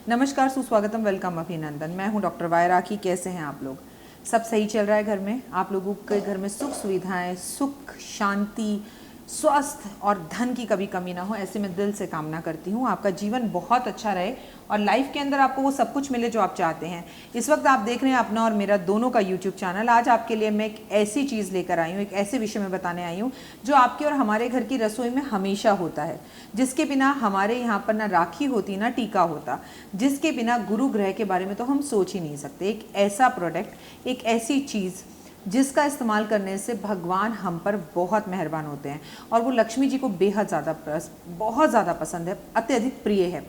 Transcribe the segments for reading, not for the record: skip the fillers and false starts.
नमस्कार, सुस्वागतम, वेलकम, अभिनंदन। मैं हूं डॉक्टर वाय राखी। कैसे हैं आप लोग? सब सही चल रहा है घर में? आप लोगों के घर में सुख सुविधाएं, सुख शांति, स्वास्थ्य और धन की कभी कमी ना हो, ऐसे मैं दिल से कामना करती हूँ। आपका जीवन बहुत अच्छा रहे और लाइफ के अंदर आपको वो सब कुछ मिले जो आप चाहते हैं। इस वक्त आप देख रहे हैं अपना और मेरा दोनों का यूट्यूब चैनल। आज आपके लिए मैं एक ऐसी चीज़ लेकर आई हूँ, एक ऐसे विषय में बताने आई हूँ जो आपके और हमारे घर की रसोई में हमेशा होता है, जिसके बिना हमारे यहाँ पर ना राखी होती ना टीका होता, जिसके बिना गुरु ग्रह के बारे में तो हम सोच ही नहीं सकते। एक ऐसा प्रोडक्ट, एक ऐसी चीज़ जिसका इस्तेमाल करने से भगवान हम पर बहुत मेहरबान होते हैं और वो लक्ष्मी जी को बेहद ज़्यादा बहुत ज़्यादा पसंद है, अत्यधिक प्रिय है।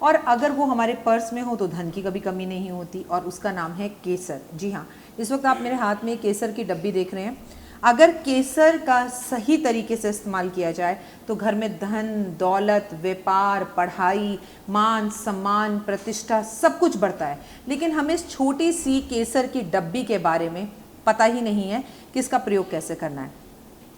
और अगर वो हमारे पर्स में हो तो धन की कभी कमी नहीं होती, और उसका नाम है केसर। जी हाँ, इस वक्त आप मेरे हाथ में केसर की डब्बी देख रहे हैं। अगर केसर का सही तरीके से इस्तेमाल किया जाए तो घर में धन, दौलत, व्यापार, पढ़ाई, मान सम्मान, प्रतिष्ठा सब कुछ बढ़ता है। लेकिन हमें इस छोटी सी केसर की डब्बी के बारे में पता ही नहीं है कि इसका प्रयोग कैसे करना है।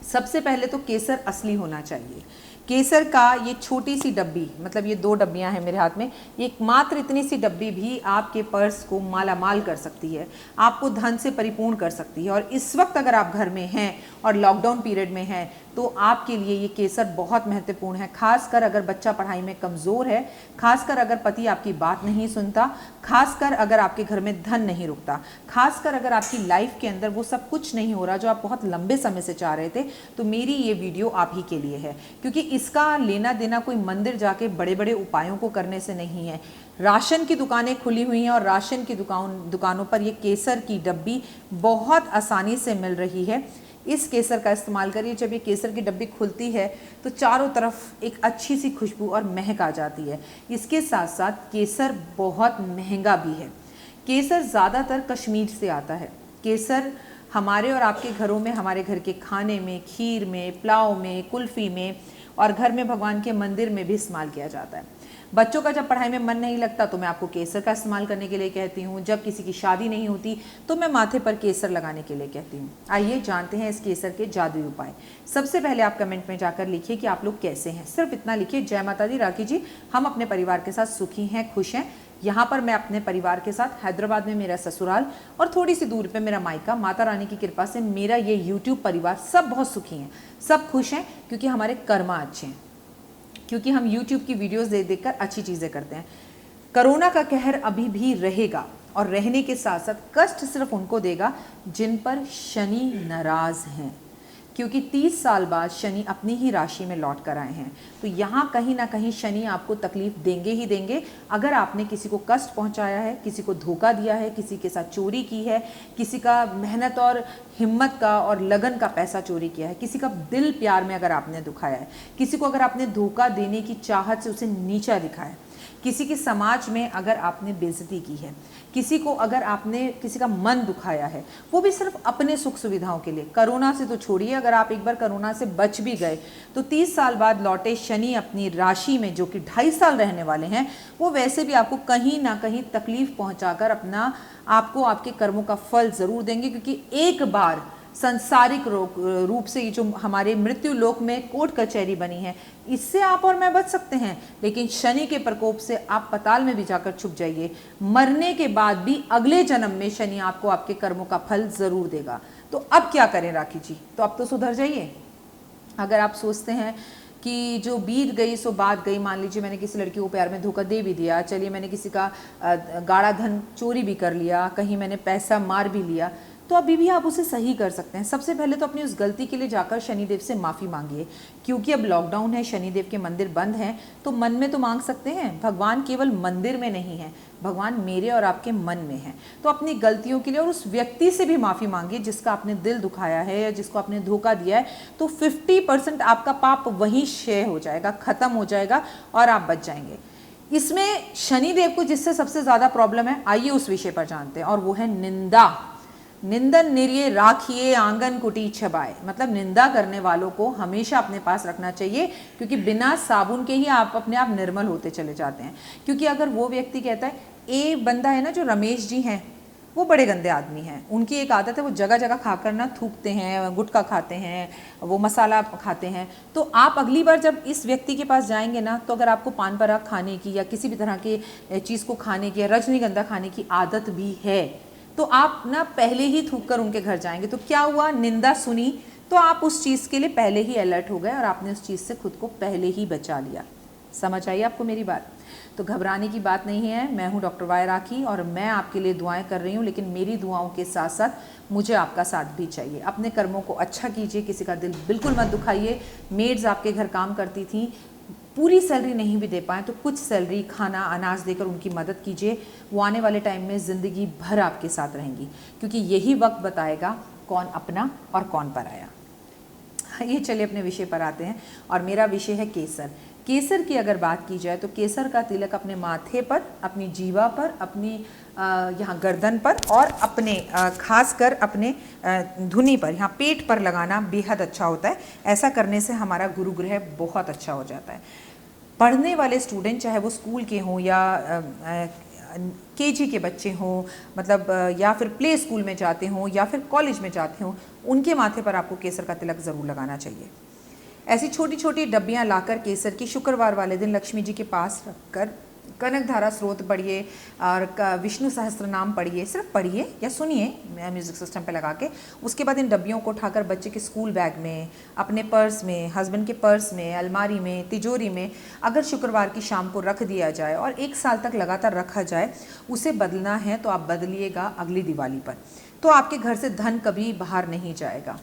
सबसे पहले तो केसर असली होना चाहिए। केसर का ये छोटी सी डब्बी, मतलब ये 2 डब्बियां हैं मेरे हाथ में, ये मात्र इतनी सी डब्बी भी आपके पर्स को माला माल कर सकती है, आपको धन से परिपूर्ण कर सकती है। और इस वक्त अगर आप घर में हैं और लॉकडाउन पीरियड में हैं तो आपके लिए ये केसर बहुत महत्वपूर्ण है। खासकर अगर बच्चा पढ़ाई में कमज़ोर है, खासकर अगर पति आपकी बात नहीं सुनता, खासकर अगर आपके घर में धन नहीं रुकता, खासकर अगर आपकी लाइफ के अंदर वो सब कुछ नहीं हो रहा जो आप बहुत लंबे समय से चाह रहे थे, तो मेरी ये वीडियो आप ही के लिए है। क्योंकि इसका लेना देना कोई मंदिर जाके बड़े बड़े उपायों को करने से नहीं है। राशन की दुकानें खुली हुई हैं और राशन की दुकानों पर ये केसर की डब्बी बहुत आसानी से मिल रही है। इस केसर का इस्तेमाल करिए। जब ये केसर की डब्बी खुलती है तो चारों तरफ एक अच्छी सी खुशबू और महक आ जाती है। इसके साथ साथ केसर बहुत महंगा भी है। केसर ज़्यादातर कश्मीर से आता है। केसर हमारे और आपके घरों में, हमारे घर के खाने में, खीर में, पुलाव में, कुल्फ़ी में और घर में भगवान के मंदिर में भी इस्तेमाल किया जाता है। बच्चों का जब पढ़ाई में मन नहीं लगता तो मैं आपको केसर का इस्तेमाल करने के लिए कहती हूँ। जब किसी की शादी नहीं होती तो मैं माथे पर केसर लगाने के लिए कहती हूँ। आइए जानते हैं इस केसर के जादुई उपाय। सबसे पहले आप कमेंट में जाकर लिखिए कि आप लोग कैसे हैं। सिर्फ इतना लिखिए, जय माता दी राखी जी, हम अपने परिवार के साथ सुखी हैं, खुश हैं। यहाँ पर मैं अपने परिवार के साथ, हैदराबाद में मेरा ससुराल और थोड़ी सी दूर पे मेरा मायका, माता रानी की कृपा से मेरा ये यूट्यूब परिवार सब बहुत सुखी हैं, सब खुश हैं, क्योंकि हमारे कर्मा अच्छे हैं, क्योंकि हम YouTube की वीडियोस देखकर अच्छी चीज़ें करते हैं। कोरोना का कहर अभी भी रहेगा और रहने के साथ साथ कष्ट सिर्फ उनको देगा जिन पर शनि नाराज़ हैं, क्योंकि 30 साल बाद शनि अपनी ही राशि में लौट कर आए हैं। तो यहाँ कहीं ना कहीं शनि आपको तकलीफ देंगे ही देंगे। अगर आपने किसी को कष्ट पहुँचाया है, किसी को धोखा दिया है, किसी के साथ चोरी की है, किसी का मेहनत और हिम्मत का और लगन का पैसा चोरी किया है, किसी का दिल प्यार में अगर आपने दुखाया है, किसी को अगर आपने धोखा देने की चाहत से उसे नीचा दिखाया है, किसी के समाज में अगर आपने बेइज्जती की है, किसी को अगर आपने किसी का मन दुखाया है, वो भी सिर्फ अपने सुख सुविधाओं के लिए। कोरोना से तो छोड़िए, अगर आप एक बार कोरोना से बच भी गए तो 30 साल बाद लौटे शनि अपनी राशि में, जो कि 2.5 साल रहने वाले हैं, वो वैसे भी आपको कहीं ना कहीं तकलीफ पहुंचाकर अपना आपको आपके कर्मों का फल ज़रूर देंगे। क्योंकि एक बार संसारिक रूप से ये जो हमारे मृत्यु लोक में कोर्ट कचहरी बनी है, इससे आप और मैं बच सकते हैं, लेकिन शनि के प्रकोप से आप पाताल में भी जाकर छुप जाइए। मरने के बाद भी अगले जन्म में शनि आपको आपके कर्मों का फल जरूर देगा। तो अब क्या करें राखी जी? तो अब तो सुधर जाइए। अगर आप सोचते हैं कि जो बीत गई सो बात गई, मान लीजिए मैंने किसी लड़की को प्यार में धोखा दे भी दिया, चलिए मैंने किसी का गाढ़ा धन चोरी भी कर लिया, कहीं मैंने पैसा मार भी लिया, तो अभी भी आप उसे सही कर सकते हैं। सबसे पहले तो अपनी उस गलती के लिए जाकर शनिदेव से माफ़ी मांगिए। क्योंकि अब लॉकडाउन है, शनिदेव के मंदिर बंद हैं, तो मन में तो मांग सकते हैं। भगवान केवल मंदिर में नहीं है, भगवान मेरे और आपके मन में है। तो अपनी गलतियों के लिए और उस व्यक्ति से भी माफ़ी मांगिए जिसका आपने दिल दुखाया है या जिसको आपने धोखा दिया है। तो 50% आपका पाप वहीं क्षय हो जाएगा, ख़त्म हो जाएगा और आप बच जाएंगे। इसमें शनिदेव को जिससे सबसे ज़्यादा प्रॉब्लम है, आइए उस विषय पर जानते हैं, और वो है निंदा। निंदन निर्ये राखिए आंगन कुटी छबाए, मतलब निंदा करने वालों को हमेशा अपने पास रखना चाहिए, क्योंकि बिना साबुन के ही आप अपने आप निर्मल होते चले जाते हैं। क्योंकि अगर वो व्यक्ति कहता है, ए बंदा है ना जो रमेश जी हैं, वो बड़े गंदे आदमी हैं। उनकी एक आदत है, वो जगह जगह खाकर ना थूकते हैं, गुटखा खाते हैं, वो मसाला खाते हैं। तो आप अगली बार जब इस व्यक्ति के पास जाएंगे ना, तो अगर आपको पान पराग खाने की या किसी भी तरह के चीज़ को खाने की या रजनीगंधा खाने की आदत भी है, तो आप ना पहले ही थूक कर उनके घर जाएंगे। तो क्या हुआ, निंदा सुनी तो आप उस चीज़ के लिए पहले ही अलर्ट हो गए और आपने उस चीज़ से खुद को पहले ही बचा लिया। समझ आई आपको मेरी बात? तो घबराने की बात नहीं है। मैं हूँ डॉक्टर वाई राखी और मैं आपके लिए दुआएं कर रही हूँ, लेकिन मेरी दुआओं के साथ साथ मुझे आपका साथ भी चाहिए। अपने कर्मों को अच्छा कीजिए, किसी का दिल बिल्कुल मत दुखाइए। मेड्स आपके घर काम करती थी, पूरी सैलरी नहीं भी दे पाए तो कुछ सैलरी, खाना, अनाज देकर उनकी मदद कीजिए। वो आने वाले टाइम में ज़िंदगी भर आपके साथ रहेंगी, क्योंकि यही वक्त बताएगा कौन अपना और कौन पराया। ये चलिए अपने विषय पर आते हैं, और मेरा विषय है केसर। केसर की अगर बात की जाए तो केसर का तिलक अपने माथे पर, अपनी जीवा पर, अपनी यहाँ गर्दन पर और अपने खासकर अपने धुनी पर, यहाँ पेट पर लगाना बेहद अच्छा होता है। ऐसा करने से हमारा गुरु ग्रह बहुत अच्छा हो जाता है। पढ़ने वाले स्टूडेंट, चाहे वो स्कूल के हों या केजी के बच्चे हों, मतलब या फिर प्ले स्कूल में जाते हों या फिर कॉलेज में जाते हों, उनके माथे पर आपको केसर का तिलक ज़रूर लगाना चाहिए। ऐसी छोटी छोटी डब्बियाँ लाकर केसर की शुक्रवार वाले दिन लक्ष्मी जी के पास रखकर कनक धारा स्रोत पढ़िए और विष्णु सहस्त्र नाम पढ़िए, सिर्फ पढ़िए या सुनिए म्यूज़िक सिस्टम पे लगा के। उसके बाद इन डब्बियों को उठाकर बच्चे के स्कूल बैग में, अपने पर्स में, हस्बैंड के पर्स में, अलमारी में, तिजोरी में अगर शुक्रवार की शाम को रख दिया जाए और 1 साल तक लगातार रखा जाए, उसे बदलना है तो आप बदलिएगा अगली दिवाली पर, तो आपके घर से धन कभी बाहर नहीं जाएगा।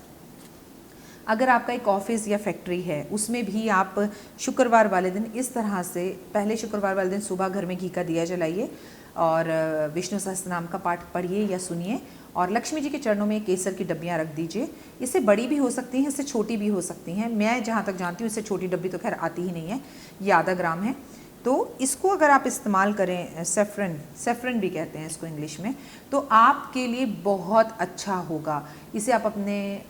अगर आपका एक ऑफिस या फैक्ट्री है, उसमें भी आप शुक्रवार वाले दिन इस तरह से, पहले शुक्रवार वाले दिन सुबह घर में घी का दिया जलाइए और विष्णु सहस्त्र नाम का पाठ पढ़िए या सुनिए और लक्ष्मी जी के चरणों में केसर की डब्बियाँ रख दीजिए। इससे बड़ी भी हो सकती हैं, इससे छोटी भी हो सकती हैं। मैं जहाँ तक जानती हूँ इससे छोटी डब्बी तो खैर आती ही नहीं है, ये आधा ग्राम है। तो इसको अगर आप इस्तेमाल करें, सेफ्रन भी कहते हैं इसको इंग्लिश में, तो आपके लिए बहुत अच्छा होगा। इसे आप अपने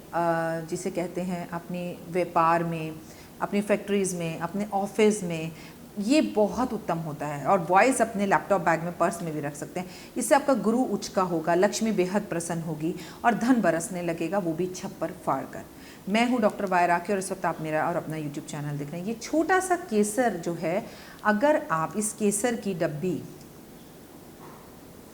जिसे कहते हैं अपने व्यापार में, अपनी फैक्ट्रीज़ में, अपने ऑफिस में, ये बहुत उत्तम होता है। और बॉयज़ अपने लैपटॉप बैग में, पर्स में भी रख सकते हैं। इससे आपका गुरु उच्च का होगा, लक्ष्मी बेहद प्रसन्न होगी और धन बरसने लगेगा, वो भी छप्पर फाड़ कर। मैं हूँ डॉक्टर वाई राखी और इस वक्त आप मेरा और अपना यूट्यूब चैनल देख रहे हैं। ये छोटा सा केसर जो है, अगर आप इस केसर की डब्बी,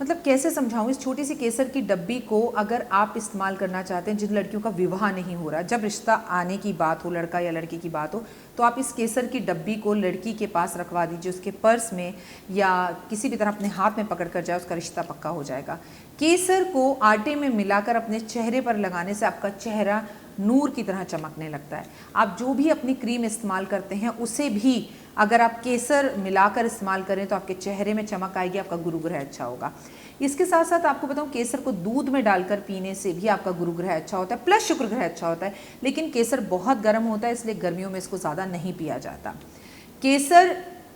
मतलब कैसे समझाऊं, इस छोटी सी केसर की डब्बी को अगर आप इस्तेमाल करना चाहते हैं, जिन लड़कियों का विवाह नहीं हो रहा, जब रिश्ता आने की बात हो, लड़का या लड़की की बात हो, तो आप इस केसर की डब्बी को लड़की के पास रखवा दीजिए, उसके पर्स में या किसी भी तरह अपने हाथ में पकड़ कर जाए, उसका रिश्ता पक्का हो जाएगा। केसर को आटे में मिलाकर अपने चेहरे पर लगाने से आपका चेहरा नूर की तरह चमकने लगता है। आप जो भी अपनी क्रीम इस्तेमाल करते हैं, उसे भी अगर आप केसर मिलाकर इस्तेमाल करें तो आपके चेहरे में चमक आएगी, आपका गुरु ग्रह अच्छा होगा। इसके साथ साथ आपको बताऊं, केसर को दूध में डालकर पीने से भी आपका गुरु ग्रह अच्छा होता है, प्लस शुक्र ग्रह अच्छा होता है। लेकिन केसर बहुत गर्म होता है, इसलिए गर्मियों में इसको ज़्यादा नहीं पिया जाता। केसर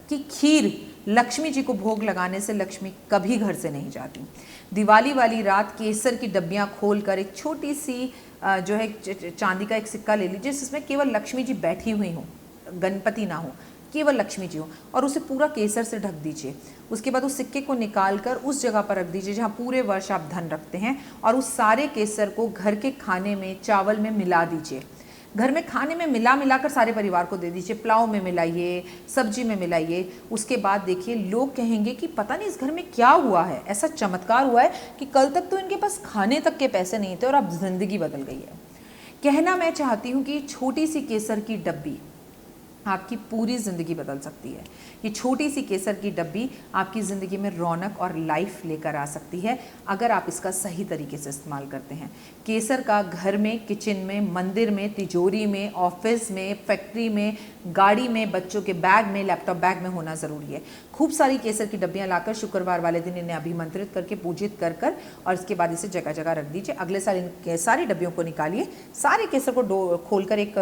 की खीर लक्ष्मी जी को भोग लगाने से लक्ष्मी कभी घर से नहीं जाती। दिवाली वाली रात केसर की डब्बियाँ खोलकर एक छोटी सी जो है चांदी का एक सिक्का ले लीजिए, जिसमें केवल लक्ष्मी जी बैठी हुई हों, गणपति ना हो, केवल लक्ष्मी जी हो, और उसे पूरा केसर से ढक दीजिए। उसके बाद उस सिक्के को निकाल कर उस जगह पर रख दीजिए जहाँ पूरे वर्ष आप धन रखते हैं, और उस सारे केसर को घर के खाने में, चावल में मिला दीजिए। घर में खाने में मिलाकर सारे परिवार को दे दीजिए, पुलाव में मिलाइए, सब्जी में मिलाइए। उसके बाद देखिए, लोग कहेंगे कि पता नहीं इस घर में क्या हुआ है, ऐसा चमत्कार हुआ है कि कल तक तो इनके पास खाने तक के पैसे नहीं थे और अब जिंदगी बदल गई है। कहना मैं चाहती हूँ कि छोटी सी केसर की डब्बी आपकी पूरी ज़िंदगी बदल सकती है। ये छोटी सी केसर की डब्बी आपकी ज़िंदगी में रौनक और लाइफ लेकर आ सकती है, अगर आप इसका सही तरीके से इस्तेमाल करते हैं। केसर का घर में, किचन में, मंदिर में, तिजोरी में, ऑफिस में, फैक्ट्री में, गाड़ी में, बच्चों के बैग में, लैपटॉप बैग में होना ज़रूरी है। खूब सारी केसर की डब्बियाँ लाकर शुक्रवार वाले दिन इन्हें अभिमंत्रित करके पूजित कर और इसके बाद इसे जगह जगह रख दीजिए। अगले साल इन सारी डब्बियों को निकालिए, सारे केसर को खोलकर एक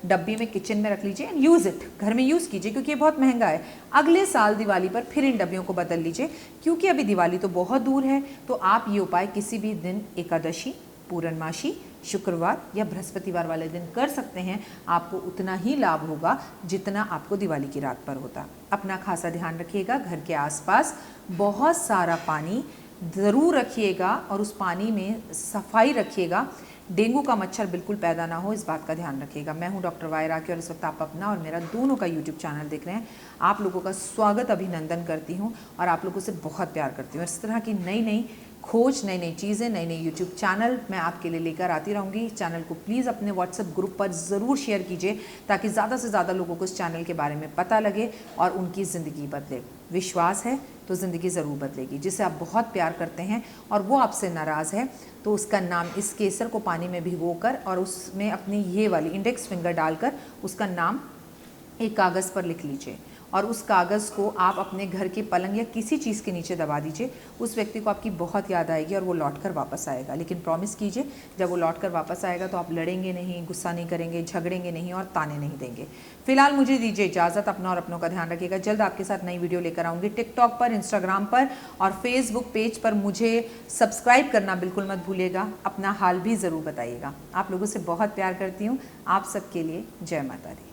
डब्बी में किचन में रख लीजिए एंड यूज़ इट, घर में यूज़ कीजिए, क्योंकि ये बहुत महंगा है। अगले साल दिवाली पर फिर इन डब्बियों को बदल लीजिए, क्योंकि अभी दिवाली तो बहुत दूर है। तो आप ये उपाय किसी भी दिन, एकादशी, पूर्णमासी, शुक्रवार या बृहस्पतिवार वाले दिन कर सकते हैं। आपको उतना ही लाभ होगा जितना आपको दिवाली की रात पर होता। अपना खासा ध्यान रखिएगा। घर के आसपास बहुत सारा पानी, ज़रूर रखिएगा और उस पानी में सफाई रखिएगा। डेंगू का मच्छर बिल्कुल पैदा ना हो, इस बात का ध्यान रखिएगा। मैं हूं डॉक्टर वायरा की और इस वक्त आप अपना और मेरा दोनों का यूट्यूब चैनल देख रहे हैं। आप लोगों का स्वागत अभिनंदन करती हूं और आप लोगों से बहुत प्यार करती हूँ। इस तरह की नई नई खोज, नई नई चीज़ें, नई नई यूट्यूब चैनल मैं आपके लिए लेकर आती रहूँगी। चैनल को प्लीज़ अपने व्हाट्सएप ग्रुप पर ज़रूर शेयर कीजिए ताकि ज़्यादा से ज़्यादा लोगों को इस चैनल के बारे में पता लगे और उनकी ज़िंदगी बदले। विश्वास है तो ज़िंदगी ज़रूर बदलेगी। जिसे आप बहुत प्यार करते हैं और वो आपसे नाराज़ है तो उसका नाम, इस केसर को पानी में भिगोकर और उसमें अपनी ये वाली इंडेक्स फिंगर डालकर उसका नाम एक कागज़ पर लिख लीजिए और उस कागज़ को आप अपने घर के पलंग या किसी चीज़ के नीचे दबा दीजिए। उस व्यक्ति को आपकी बहुत याद आएगी और वो लौट कर वापस आएगा। लेकिन प्रॉमिस कीजिए जब वो लौट कर वापस आएगा तो आप लड़ेंगे नहीं, गुस्सा नहीं करेंगे, झगड़ेंगे नहीं और ताने नहीं देंगे। फिलहाल मुझे दीजिए इजाज़त। अपना और अपनों का ध्यान रखिएगा। जल्द आपके साथ नई वीडियो लेकर आऊँगी। टिकटॉक पर, इंस्टाग्राम पर और फेसबुक पेज पर मुझे सब्सक्राइब करना बिल्कुल मत भूलिएगा। अपना हाल भी ज़रूर बताइएगा। आप लोगों से बहुत प्यार करती हूँ। आप सबके लिए जय माता दी।